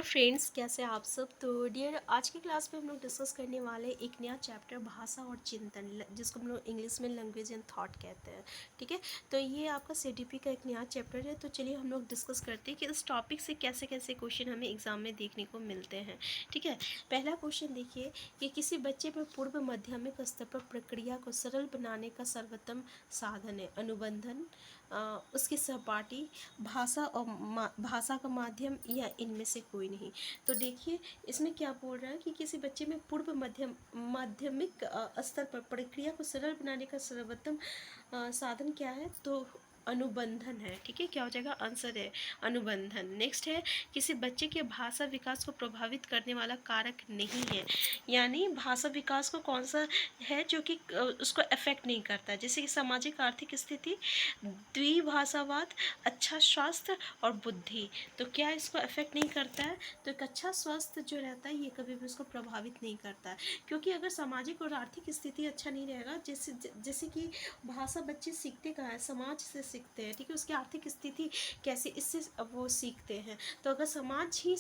Friends, कैसे आप सब। तो डियर, आज की क्लास में हम लोग डिस्कस करने वाले एक नया चैप्टर भाषा और चिंतन, जिसको हम लोग इंग्लिश में लैंग्वेज एंड थॉट कहते हैं। ठीक है, तो ये आपका सीटीपी का एक नया चैप्टर है। तो चलिए हम लोग डिस्कस करते हैं कि इस टॉपिक से कैसे कैसे क्वेश्चन हमें एग्जाम में देखने को मिलते हैं। ठीक है, पहला क्वेश्चन देखिए कि किसी बच्चे में पूर्व माध्यमिक स्तर पर प्रक्रिया को सरल बनाने का सर्वोत्तम साधन है अनुबंधन, उसकी सहपाठी, भाषा और भाषा का माध्यम, या इनमें से कोई नहीं। तो देखिए इसमें क्या बोल रहा है कि किसी बच्चे में पूर्व माध्यमिक स्तर पर प्रक्रिया को सरल बनाने का सर्वोत्तम साधन क्या है, तो अनुबंधन है। ठीक है, क्या हो जाएगा, आंसर है अनुबंधन। नेक्स्ट है किसी बच्चे के भाषा विकास को प्रभावित करने वाला कारक नहीं है, यानी भाषा विकास को कौन सा है जो कि उसको अफेक्ट नहीं करता, जैसे कि सामाजिक आर्थिक स्थिति, द्विभाषावाद, अच्छा स्वास्थ्य और बुद्धि। तो क्या इसको अफेक्ट नहीं करता है, तो एक अच्छा स्वास्थ्य जो रहता है ये कभी भी उसको प्रभावित नहीं करता है, क्योंकि अगर सामाजिक और आर्थिक स्थिति अच्छा नहीं रहेगा, जैसे जैसे कि भाषा बच्चे सीखते कहाँ है, समाज से सीखते हैं। ठीक है, उसकी आर्थिक स्थिति कैसे, इससे वो सीखते हैं। तो अगर समाज ही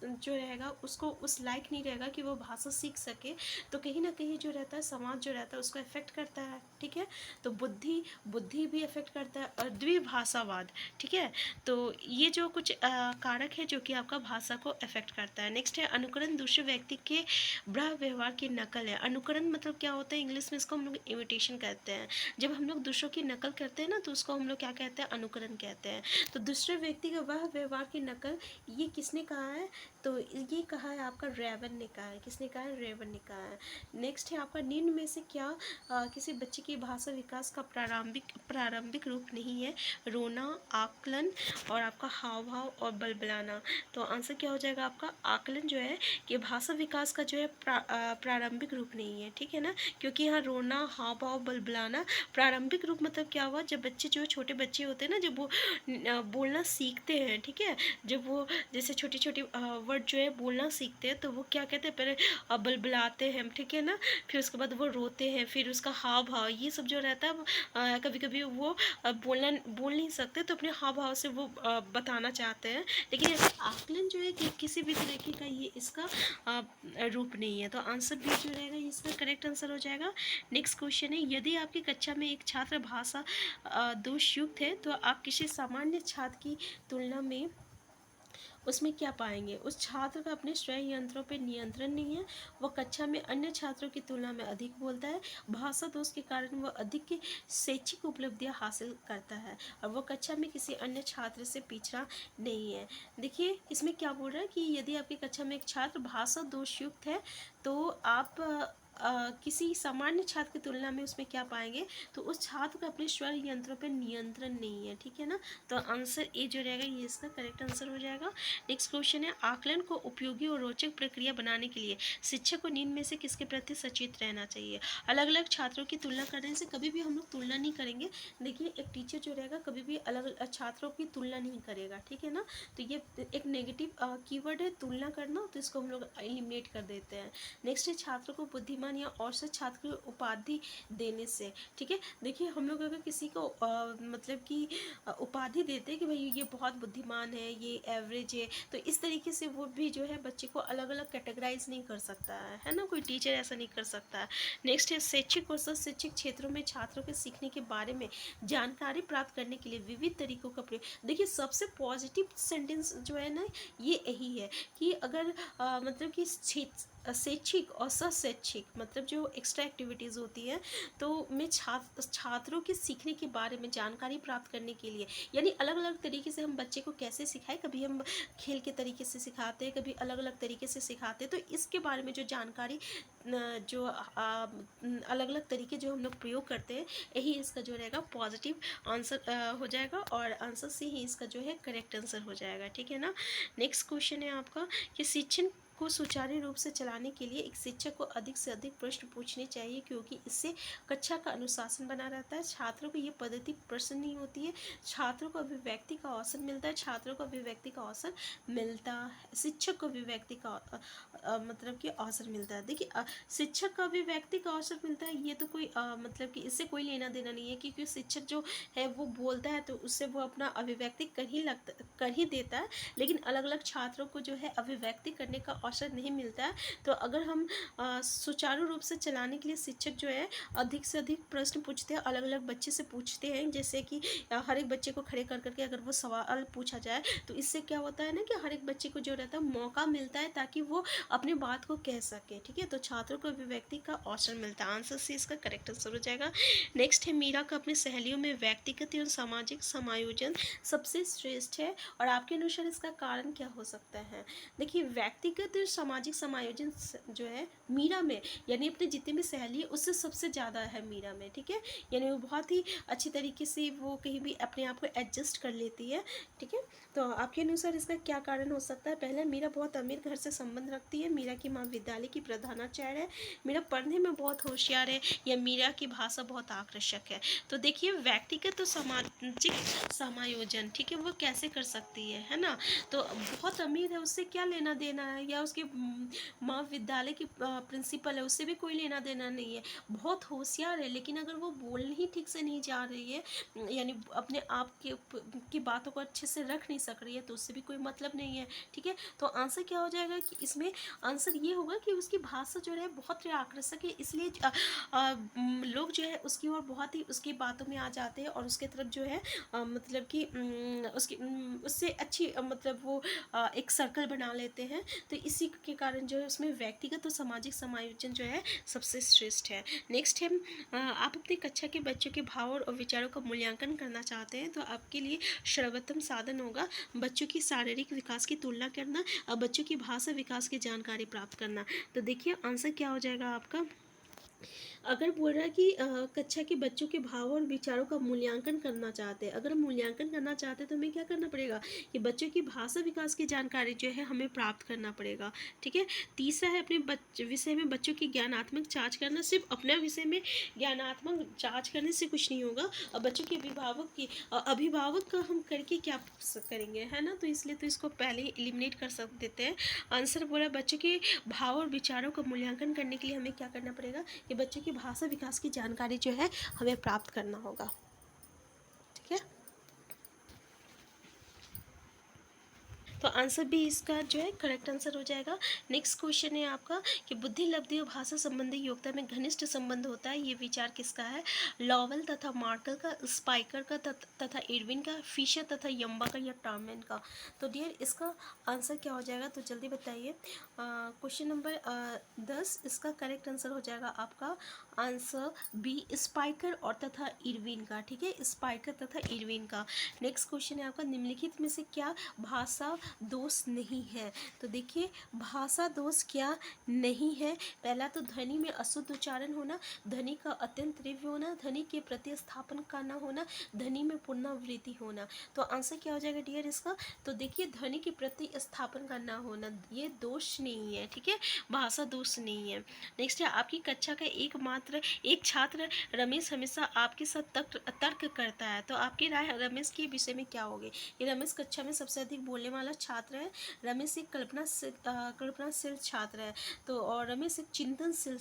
जो रहेगा उसको उस लायक नहीं रहेगा कि वो भाषा सीख सके, तो कहीं ना कहीं जो रहता है समाज जो रहता है उसको अफेक्ट करता है। ठीक है, तो बुद्धि बुद्धि भी अफेक्ट करता है, और द्विभाषावाद। ठीक है, तो ये जो कुछ कारक है जो कि आपका भाषा को अफेक्ट करता है। नेक्स्ट है अनुकरण, दूसरे व्यक्ति के ब्रह व्यवहार की नकल है। अनुकरण मतलब क्या होता है, इंग्लिश में इसको हम लोग इमिटेशन कहते हैं। जब हम लोग दूसरों की नकल करते हैं ना, तो उसको हम लोग क्या कहते हैं, अनुकरण कहते हैं। तो दूसरे व्यक्ति का वह व्यवहार की नकल, ये किसने कहा है, तो ये कहा है आपका रेवन ने कहा है। किसने कहा है, रेवन ने कहा है। नेक्स्ट है आपका निम्न में से क्या किसी बच्चे की भाषा विकास का प्रारंभिक रूप नहीं है, रोना, आकलन और आपका हाव भाव और बलबलाना। तो आंसर क्या हो जाएगा आपका, आकलन जो है कि भाषा विकास का जो है प्रारंभिक रूप नहीं है। ठीक है ना, क्योंकि यहाँ रोना, हाव भाव, बलबलाना प्रारंभिक रूप मतलब क्या हुआ, जब बच्चे जो छोटे बच्चे होते हैं ना, जब वो बोलना सीखते हैं। ठीक है, जब वो जैसे छोटी छोटी वर्ड जो है बोलना सीखते हैं, तो वो क्या कहते हैं, पहले बलबलाते हैं। ठीक है ना, फिर उसके बाद वो रोते हैं, फिर उसका हाव भाव, ये सब जो रहता है कभी कभी वो बोल नहीं सकते, तो अपने हाव भाव से वो बताना चाहते हैं। लेकिन आकलन जो है कि किसी भी तरीके का ये इसका रूप नहीं है। तो आंसर भी जो रहेगा ये इसका करेक्ट आंसर हो जाएगा। नेक्स्ट क्वेश्चन है, यदि आपकी कक्षा में एक छात्र भाषा दोषयुक्त है, तो आप किसी सामान्य छात्र की तुलना में उसमें क्या पाएंगे, उस छात्र का अपने स्वयं यंत्रों पर नियंत्रण नहीं है, वह कक्षा में अन्य छात्रों की तुलना में अधिक बोलता है, भाषा दोष के कारण वह अधिक की शैक्षिक उपलब्धियां हासिल करता है, और वह कक्षा में किसी अन्य छात्र से पिछड़ा नहीं है। देखिए इसमें क्या बोल रहा है कि यदि आपकी कक्षा में एक छात्र भाषा दोषयुक्त है, तो आप किसी सामान्य छात्र की तुलना में उसमें क्या पाएंगे, तो उस छात्र का अपने स्वर यंत्रों पर नियंत्रण नहीं है। ठीक है ना, तो आंसर ए जो रहेगा ये इसका करेक्ट आंसर हो जाएगा। नेक्स्ट क्वेश्चन है, आकलन को उपयोगी और रोचक प्रक्रिया बनाने के लिए शिक्षक को निम्न में से किसके प्रति सचेत रहना चाहिए। अलग अलग छात्रों की तुलना करने से कभी भी हम लोग तुलना नहीं करेंगे। देखिए एक टीचर जो रहेगा कभी भी अलग अलग छात्रों की तुलना नहीं करेगा। ठीक है ना, तो ये एक नेगेटिव कीवर्ड है तुलना करना, तो इसको हम लोग एलिमिनेट कर देते हैं। नेक्स्ट है छात्र को बुद्धिमान या औसत छात्र की उपाधि देने से। ठीक है, देखिए हम लोग अगर किसी को मतलब कि उपाधि देते हैं कि भाई ये बहुत बुद्धिमान है, ये एवरेज है, तो इस तरीके से वो भी जो है बच्चे को अलग अलग कैटेगराइज नहीं कर सकता है ना, कोई टीचर ऐसा नहीं कर सकता है। नेक्स्ट है शैक्षिक और शैक्षिक क्षेत्रों में छात्रों के सीखने के बारे में जानकारी प्राप्त करने के लिए विविध तरीकों का प्रयोग। देखिए सबसे पॉजिटिव सेंटेंस जो है ना ये यही है कि अगर मतलब कि शैक्षिक और शैक्षिक मतलब जो एक्स्ट्रा एक्टिविटीज़ होती है, तो मैं छात्रों के सीखने के बारे में जानकारी प्राप्त करने के लिए, यानी अलग अलग तरीके से हम बच्चे को कैसे सिखाएं, कभी हम खेल के तरीके से सिखाते हैं, कभी अलग अलग तरीके से सिखाते हैं, तो इसके बारे में जो जानकारी जो अलग अलग तरीके जो हम लोग प्रयोग करते हैं, यही इसका जो रहेगा पॉजिटिव आंसर हो जाएगा, और आंसर से ही इसका जो है करेक्ट आंसर हो जाएगा। ठीक है ना, नेक्स्ट क्वेश्चन है आपका कि शिक्षण को सुचारू रूप से चलाने के लिए एक शिक्षक को अधिक से अधिक प्रश्न पूछने चाहिए, क्योंकि इससे कक्षा का अनुशासन बना रहता है। छात्रों को ये पद्धति प्रश्न नहीं होती है, छात्रों को अभिव्यक्ति का अवसर मिलता है, छात्रों को अभिव्यक्ति का अवसर मिलता है, शिक्षक को अभिव्यक्ति का मतलब कि अवसर मिलता है। देखिए शिक्षक का अभिव्यक्ति का अवसर मिलता है, ये तो कोई मतलब कि इससे कोई लेना देना नहीं है, क्योंकि शिक्षक जो है वो बोलता है तो उससे वो अपना अभिव्यक्ति कर ही देता है, लेकिन अलग अलग छात्रों को जो है अभिव्यक्ति करने का अवसर नहीं मिलता है। तो अगर हम सुचारू रूप से चलाने के लिए शिक्षक जो है अधिक से अधिक प्रश्न पूछते हैं, अलग अलग बच्चे से पूछते हैं, जैसे कि हर एक बच्चे को खड़े कर करके अगर वो सवाल पूछा जाए तो इससे क्या होता है ना कि हर एक बच्चे को जो रहता है मौका मिलता है ताकि वो अपने बात को कह सके। ठीक है, तो छात्रों को अभिव्यक्ति का अवसर मिलता है। आंसर सी इसका करेक्ट आंसर हो जाएगा। नेक्स्ट है, मीरा का अपनी सहेलियों में व्यक्तिगत एवं सामाजिक समायोजन सबसे श्रेष्ठ है, और आपके अनुसार इसका कारण क्या हो सकता है। देखिए व्यक्तिगत और सामाजिक समायोजन जो है मीरा में, यानी अपने जितने भी सहेली है उससे सबसे ज़्यादा है मीरा में। ठीक है, यानी वो बहुत ही अच्छी तरीके से वो कहीं भी अपने आप को एडजस्ट कर लेती है। ठीक है, तो आपके अनुसार इसका क्या कारण हो सकता है। पहला, मीरा बहुत अमीर घर से संबंध रखती है, मीरा की माँ विद्यालय की प्रधानाचार्य है, मीरा पढ़ने में बहुत होशियार है, या मीरा की भाषा बहुत आकर्षक है। तो देखिए व्यक्तिगत तो सामाजिक समायोजन, ठीक है, वो कैसे कर सकती है ना। तो बहुत अमीर है, उससे क्या लेना देना है, या उसकी माँ विद्यालय की प्रिंसिपल है, उससे भी कोई लेना देना नहीं है। बहुत होशियार है, लेकिन अगर वो बोलने ही ठीक से नहीं जा रही है, यानी अपने आप की बातों को अच्छे से रख नहीं सक रही है, तो उससे भी कोई मतलब नहीं है। ठीक है, तो आंसर क्या हो जाएगा कि इसमें आंसर ये होगा कि उसकी भाषा जो है बहुत ही आकर्षक है, इसलिए लोग जो है उसकी ओर बहुत ही उसकी बातों में आ जाते हैं, और उसके तरफ जो है मतलब कि उसकी उससे अच्छी मतलब वो एक सर्कल बना लेते हैं। तो इसी के कारण जो है उसमें व्यक्तिगत और सामाजिक समायोजन जो है सबसे श्रेष्ठ है। नेक्स्ट है, आप अपनी कक्षा के बच्चों के भाव और विचारों का मूल्यांकन करना चाहते हैं, तो आपके लिए सर्वोत्तम साधन होगा बच्चों की शारीरिक विकास की तुलना करना और बच्चों की भाषा विकास की जानकारी प्राप्त करना। तो देखिए आंसर क्या हो जाएगा आपका। अगर बोल रहा है कि कक्षा के बच्चों के भाव और विचारों का मूल्यांकन करना चाहते हैं, अगर हम मूल्यांकन करना चाहते हैं तो हमें क्या करना पड़ेगा कि बच्चों की भाषा विकास की जानकारी जो है हमें प्राप्त करना पड़ेगा। ठीक है, तीसरा है, अपने विषय में बच्चों की ज्ञानात्मक जांच करना। सिर्फ अपने विषय में ज्ञानात्मक जांच करने से कुछ नहीं होगा, और बच्चों के अभिभावक का हम करके क्या करेंगे, है ना। तो इसलिए तो इसको पहले ही एलिमिनेट कर देते हैं। आंसर बोला, बच्चों के भाव और विचारों का मूल्यांकन करने के लिए हमें क्या करना पड़ेगा कि बच्चों की भाषा विकास की जानकारी जो है हमें प्राप्त करना होगा। ठीक है, तो आंसर भी इसका जो है करेक्ट आंसर हो जाएगा। नेक्स्ट क्वेश्चन है आपका कि बुद्धि, लब्धि और भाषा संबंधी योग्यता में घनिष्ठ संबंध होता है, ये विचार किसका है। लॉवेल तथा मार्कल का, स्पाइकर का तथा इरविन का, फिशर तथा यम्बा का, या टॉर्मेन का। तो डियर इसका आंसर क्या हो जाएगा, तो जल्दी बताइए। क्वेश्चन नंबर 10, इसका करेक्ट आंसर हो जाएगा आपका आंसर बी, स्पाइकर और तथा इरविन का। ठीक है, स्पाइकर तथा इरविन का। नेक्स्ट क्वेश्चन है आपका, निम्नलिखित में से क्या भाषा दोष नहीं है। तो देखिए भाषा दोष क्या नहीं है। पहला तो ध्वनि में अशुद्ध उच्चारण होना, ध्वनि का अत्यंत तीव्र होना, ध्वनि के प्रतिस्थापन का न होना, ध्वनि में पुनरावृत्ति होना। तो आंसर क्या हो जाएगा डियर इसका। तो देखिए ध्वनि के प्रतिस्थापन का न होना ये दोष नहीं है। ठीक है, भाषा दोष नहीं है। नेक्स्ट है, आपकी कक्षा का एक छात्र रमेश हमेशा आपके साथ तर्क करता है, तो आपकी राय रमेश के विषय में क्या होगी। ये रमेश कक्षा में सबसे अधिक बोलने वाला छात्र है, रमेश एक कल्पनाशील छात्र है, तो और रमेश एक चिंतनशील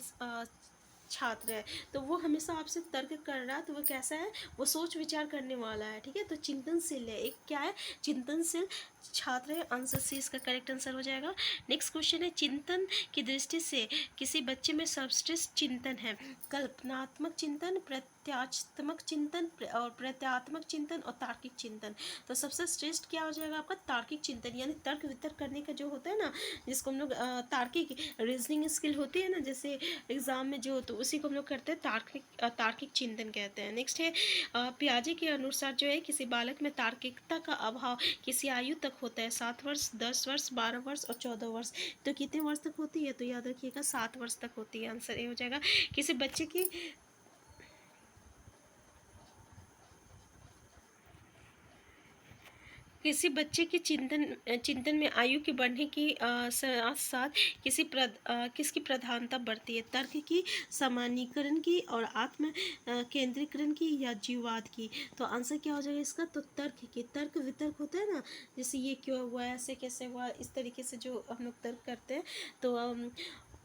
छात्र है, तो वो हमेशा आपसे तर्क कर रहा है, तो वो कैसा है, वो सोच विचार करने वाला है। ठीक है, तो चिंतनशील है, एक क्या है, चिंतनशील छात्र है। आंसर सी इसका करेक्ट आंसर हो जाएगा। नेक्स्ट क्वेश्चन है, चिंतन की दृष्टि से किसी बच्चे में सर्वश्रेष्ठ चिंतन है। कल्पनात्मक चिंतन, प्रत्यात्मक चिंतन और प्रत्यात्मक चिंतन और तार्किक चिंतन। तो सबसे श्रेष्ठ क्या हो जाएगा आपका, तार्किक चिंतन, यानी तर्क वितर्क करने का जो होता है ना, जिसको हम लोग तार्किक रीजनिंग स्किल होती है ना, जैसे एग्जाम में जो, तो उसी को हम लोग करते हैं तार्किक चिंतन कहते हैं। नेक्स्ट है, पियाजे के अनुसार जो है किसी बालक में तार्किकता का अभाव किसी आयु तक होता है, 7 वर्ष, 10 वर्ष, 12 वर्ष और 14 वर्ष। तो कितने वर्ष तक होती है, तो याद रखिएगा 7 वर्ष तक होती है। आंसर ये हो जाएगा। किसी बच्चे की किसी बच्चे के चिंतन में आयु के बढ़ने की साथ साथ किसकी प्रधानता बढ़ती है? तर्क की, सामान्यीकरण की और आत्म केंद्रीकरण की या जीववाद की? तो आंसर क्या हो जाएगा इसका? तो तर्क की। तर्क वितर्क होता है ना, जैसे ये क्यों हुआ, ऐसे कैसे हुआ, इस तरीके से जो हम लोग तर्क करते हैं। तो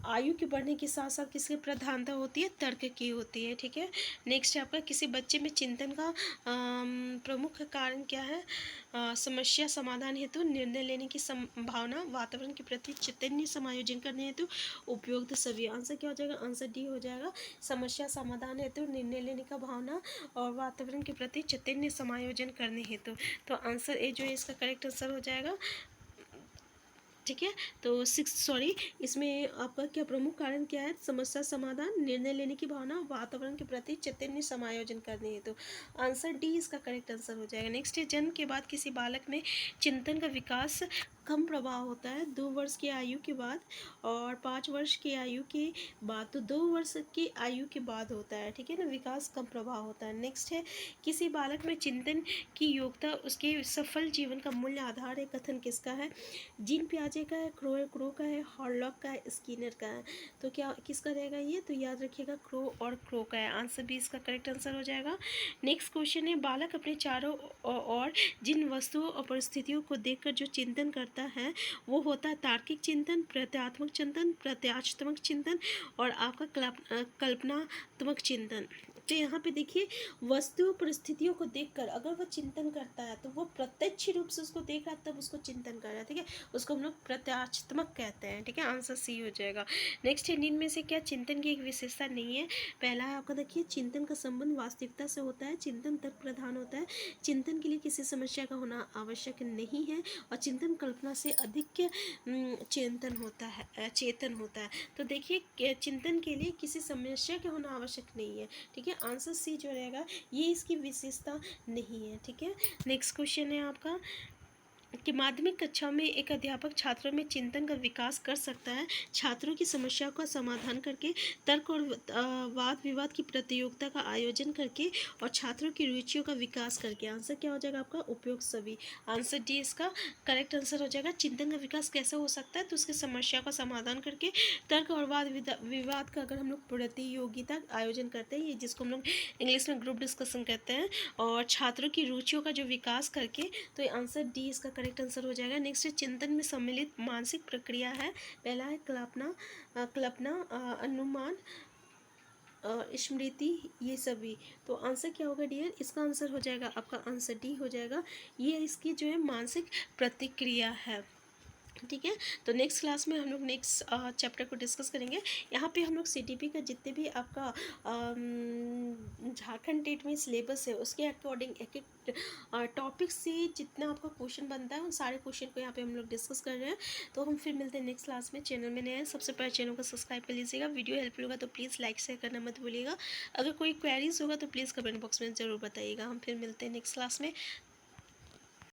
आयु के बढ़ने के साथ साथ किसकी प्रधानता होती है? तर्क की होती है। ठीक है, नेक्स्ट है आपका, किसी बच्चे में चिंतन का प्रमुख कारण क्या है? समस्या समाधान हेतु, निर्णय लेने की संभावना, वातावरण के प्रति चैतन्य समायोजन करने हेतु, उपयुक्त सभी। आंसर क्या हो जाएगा? आंसर डी हो जाएगा, समस्या समाधान हेतु, निर्णय लेने का भावना और वातावरण के प्रति चैतन्य समायोजन करने हेतु। तो आंसर ए जो है इसका करेक्ट आंसर हो जाएगा। ठीक है, तो इसमें आपका क्या प्रमुख कारण क्या है? समस्या समाधान, निर्णय लेने की भावना, वातावरण के प्रति चैतन्य समायोजन करने हेतु। आंसर डी इसका करेक्ट आंसर हो जाएगा। नेक्स्ट है, जन्म के बाद किसी बालक में चिंतन का विकास कम प्रभाव होता है 2 वर्ष की आयु के बाद और 5 वर्ष की आयु के बाद। तो 2 वर्ष की आयु के बाद होता है, ठीक है ना, विकास कम प्रभाव होता है। नेक्स्ट है, किसी बालक में चिंतन की योग्यता उसके सफल जीवन का मूल्य आधार है। कथन किसका है? जीन पियाजे का है, क्रो का है, हॉलॉक का है, स्किनर का है। तो क्या किसका रहेगा ये? तो याद रखिएगा क्रो और क्रो का है। आंसर भी इसका करेक्ट आंसर हो जाएगा। नेक्स्ट क्वेश्चन है, बालक अपने चारों और जिन वस्तुओं और परिस्थितियों को देखकर जो चिंतन करता है वो होता है तार्किक चिंतन, प्रत्यात्मक चिंतन, प्रत्याशात्मक चिंतन और आपका कल्पनात्मक चिंतन। तो यहाँ पे देखिए, वस्तु परिस्थितियों को देखकर अगर वो चिंतन करता है तो वो प्रत्यक्ष रूप से उसको देख रहा है, तब उसको चिंतन कर रहा है। ठीक है, उसको हम लोग प्रत्याशात्मक कहते हैं। ठीक है, आंसर सी हो जाएगा। नेक्स्ट है, निम्न में से क्या चिंतन की एक विशेषता नहीं है? पहला है आपका, देखिए, चिंतन का संबंध वास्तविकता से होता है, चिंतन तर्क प्रधान होता है, चिंतन के लिए किसी समस्या का होना आवश्यक नहीं है और चिंतन कल्पना से अधिक चेतन होता है। तो देखिए, चिंतन के लिए किसी समस्या का होना आवश्यक नहीं है। ठीक है, आंसर सी जो रहेगा ये इसकी विशेषता नहीं है। ठीक है, नेक्स्ट क्वेश्चन है आपका कि माध्यमिक कक्षा में एक अध्यापक छात्रों में चिंतन का विकास कर सकता है छात्रों की समस्याओं का समाधान करके, तर्क और वाद विवाद की प्रतियोगिता का आयोजन करके और छात्रों की रुचियों का विकास करके। आंसर क्या हो जाएगा आपका? उपयुक्त सभी। आंसर डी इसका करेक्ट आंसर हो जाएगा। चिंतन का विकास कैसे हो सकता है? तो उसकी समस्या का समाधान करके, तर्क और वाद विवाद का अगर हम लोग प्रतियोगिता आयोजन करते हैं, ये जिसको हम लोग इंग्लिश में ग्रुप डिस्कशन कहते हैं, और छात्रों की रुचियों का जो विकास करके। तो आंसर डी इसका करेक्ट आंसर हो जाएगा। नेक्स्ट है, चिंतन में सम्मिलित मानसिक प्रक्रिया है। पहला है कल्पना, अनुमान, स्मृति, ये सभी। तो आंसर क्या होगा डियर? इसका आंसर हो जाएगा आपका आंसर डी हो जाएगा। ये इसकी जो है मानसिक प्रतिक्रिया है। ठीक है, तो नेक्स्ट क्लास में हम लोग नेक्स्ट चैप्टर को डिस्कस करेंगे। यहाँ पे हम लोग सीटीपी का जितने भी आपका झारखंड टेट में सिलेबस है उसके अकॉर्डिंग एक एक टॉपिक से जितना आपका क्वेश्चन बनता है उन सारे क्वेश्चन को यहाँ पे हम लोग डिस्कस कर रहे हैं। तो हम फिर मिलते हैं नेक्स्ट क्लास में। चैनल में नए हैं, सबसे पहले चैनल को सब्सक्राइब कर लीजिएगा। वीडियो हेल्पफुल होगा तो प्लीज़ लाइक शेयर करना मत भूलिएगा। अगर कोई क्वेरीज होगा तो प्लीज़ कमेंट बॉक्स में ज़रूर बताइएगा। हम फिर मिलते हैं नेक्स्ट क्लास में।